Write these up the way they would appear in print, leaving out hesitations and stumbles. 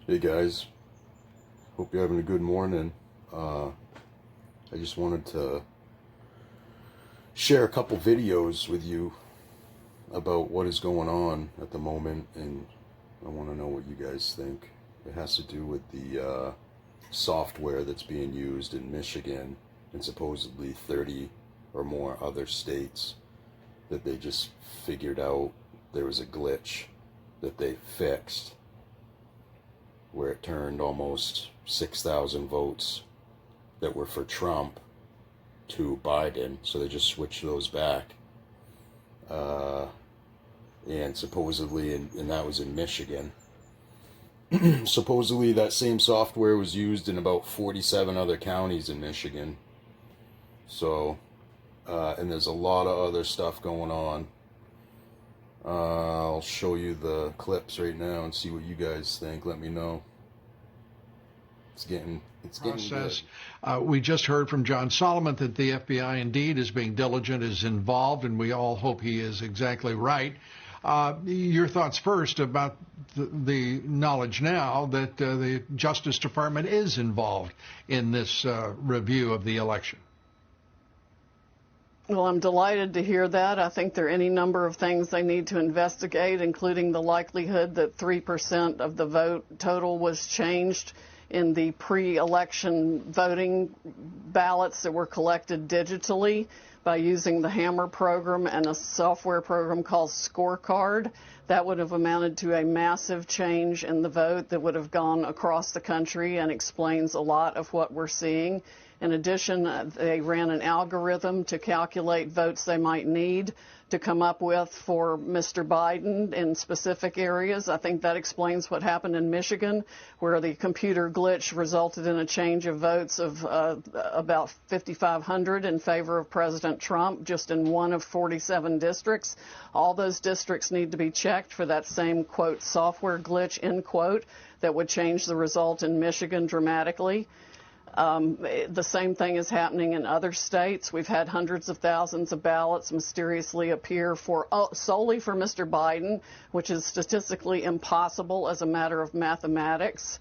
Hey guys, hope you're having a good morning. I just wanted to share a couple videos with you about what is going on at the moment, and I want to know what you guys think. It has to do with the software that's being used in Michigan and supposedly 30 or more other states, that they just figured out there was a glitch that they fixed where it turned almost 6,000 votes that were for Trump to Biden. So they just switched those back. And supposedly, and that was in Michigan. Supposedly that same software was used in about 47 other counties in Michigan. So, and there's a lot of other stuff going on. I'll show you the clips right now and see what you guys think. Let me know. It's getting process. We just heard from John Solomon that the FBI indeed is being diligent, is involved, and we all hope he is exactly right. Your thoughts first about the knowledge now that the Justice Department is involved in this review of the election. Well, I'm delighted to hear that. I think there are any number of things they need to investigate, including the likelihood that 3% of the vote total was changed in the pre-election voting ballots that were collected digitally by using the Hammer program and a software program called Scorecard. That would have amounted to a massive change in the vote that would have gone across the country and explains a lot of what we're seeing. In addition, they ran an algorithm to calculate votes they might need to come up with for Mr. Biden in specific areas. I think that explains what happened in Michigan, where the computer glitch resulted in a change of votes of about 5,500 in favor of President Trump, just in one of 47 districts. All those districts need to be checked for that same, quote, software glitch, end quote, that would change the result in Michigan dramatically. The same thing is happening in other states. We've had hundreds of thousands of ballots mysteriously appear solely for Mr. Biden, which is statistically impossible as a matter of mathematics.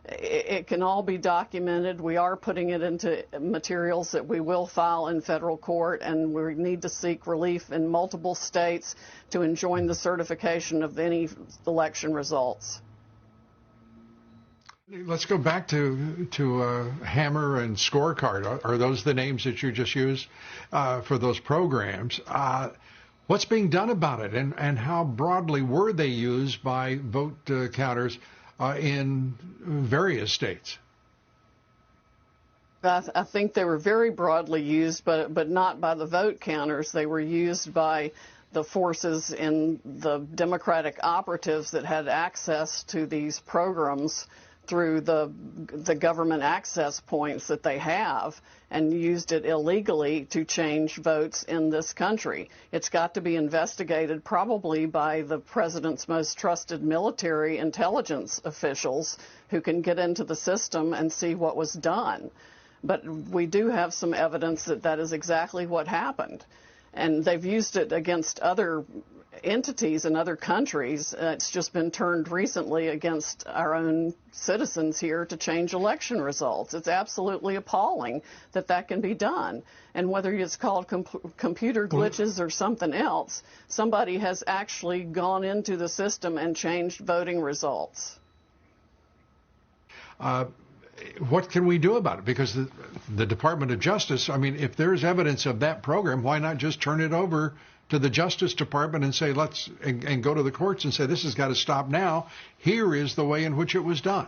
It can all be documented. We are putting it into materials that we will file in federal court, and we need to seek relief in multiple states to enjoin the certification of any election results. Let's go back to Hammer and Scorecard. Are those the names that you just used for those programs? What's being done about it, and how broadly were they used by vote counters in various states? I think they were very broadly used, but not by the vote counters. They were used by the forces in the Democratic operatives that had access to these programs through the government access points that they have, and used it illegally to change votes in this country. It's got to be investigated probably by the president's most trusted military intelligence officials who can get into the system and see what was done. But we do have some evidence that that is exactly what happened. And they've used it against other entities in other countries. It's just been turned recently against our own citizens here to change election results. It's absolutely appalling that that can be done. And whether it's called computer glitches or something else, somebody has actually gone into the system and changed voting results. What can we do about it? Because the Department of Justice, I mean, if there's evidence of that program, why not just turn it over to the Justice Department and say, and go to the courts and say, this has got to stop now. Here is the way in which it was done.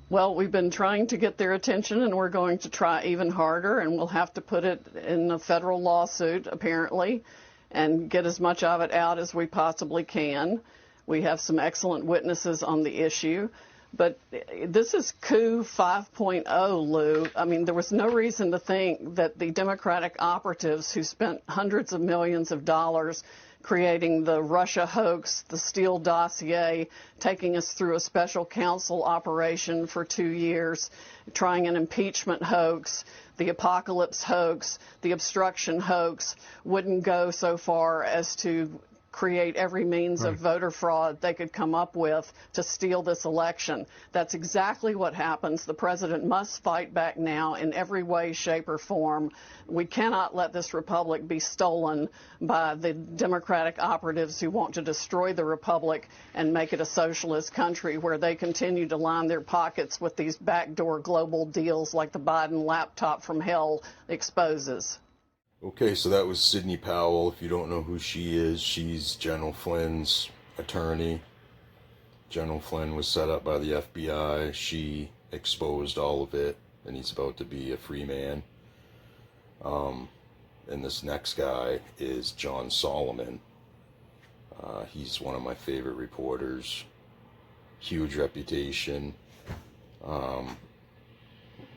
Well, we've been trying to get their attention, and we're going to try even harder, and we'll have to put it in a federal lawsuit, apparently, and get as much of it out as we possibly can. We have some excellent witnesses on the issue. But this is coup 5.0, Lou. I mean, there was no reason to think that the Democratic operatives who spent hundreds of millions of dollars creating the Russia hoax, the Steele dossier, taking us through a special counsel operation for 2 years, trying an impeachment hoax, the apocalypse hoax, the obstruction hoax, wouldn't go so far as to create every means of voter fraud they could come up with to steal this election. That's exactly what happens. The president must fight back now in every way, shape, or form. We cannot let this republic be stolen by the Democratic operatives who want to destroy the republic and make it a socialist country where they continue to line their pockets with these backdoor global deals like the Biden laptop from hell exposes. Okay, so that was Sidney Powell. If you don't know who she is, she's General Flynn's attorney. General Flynn was set up by the FBI. She exposed all of it, and he's about to be a free man. And this next guy is John Solomon. He's one of my favorite reporters. Huge reputation.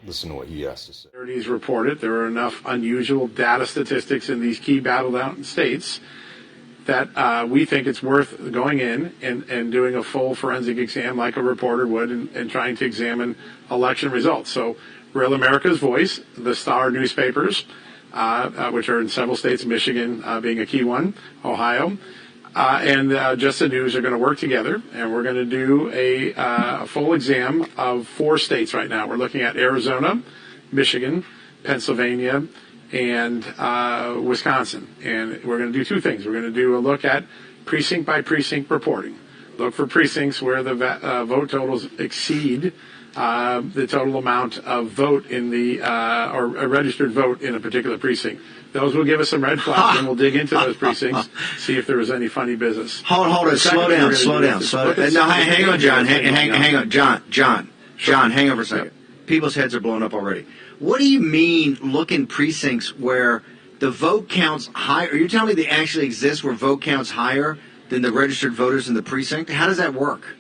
Listen to what he has to say. Authorities reported there are enough unusual data statistics in these key battle-down states that we think it's worth going in and doing a full forensic exam like a reporter would and trying to examine election results. So Real America's Voice, the Star newspapers, which are in several states, Michigan being a key one, Ohio, and Just the News are going to work together, and we're going to do a full exam of 4 states right now. We're looking at Arizona, Michigan, Pennsylvania, and Wisconsin. And we're going to do 2 things. We're going to do a look at precinct-by-precinct reporting. Look for precincts where the vote totals exceed the total amount of vote in the or a registered vote in a particular precinct. Those will give us some red flags, and we'll dig into those precincts, see if there was any funny business. Hold it. Slow down. No, hang on, John. Hang on, John, hang on for a second. People's heads are blown up already. What do you mean looking precincts where the vote counts higher? Are you telling me they actually exist where vote counts higher than the registered voters in the precinct? How does that work?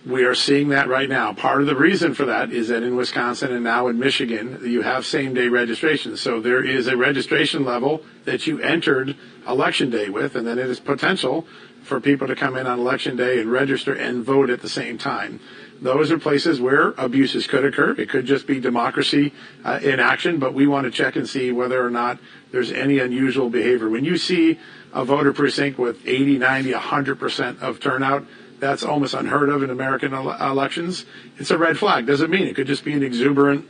We are seeing that right now. Part of the reason for that is that in Wisconsin and now in Michigan, you have same-day registration. So there is a registration level that you entered Election Day with, and then it is potential for people to come in on Election Day and register and vote at the same time. Those are places where abuses could occur. It could just be democracy in action, but we want to check and see whether or not there's any unusual behavior. When you see a voter precinct with 80, 90, 100% of turnout, that's almost unheard of in American elections. It's a red flag. Doesn't mean it could just be an exuberant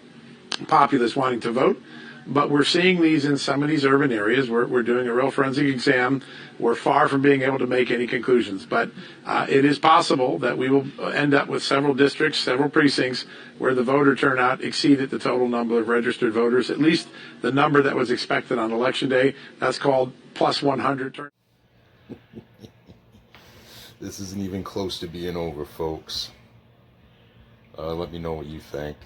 populace wanting to vote. But we're seeing these in some of these urban areas. We're doing a real forensic exam. We're far from being able to make any conclusions. But it is possible that we will end up with several districts, several precincts, where the voter turnout exceeded the total number of registered voters, at least the number that was expected on Election Day. That's called plus 100 turnout. This isn't even close to being over, folks. Let me know what you think.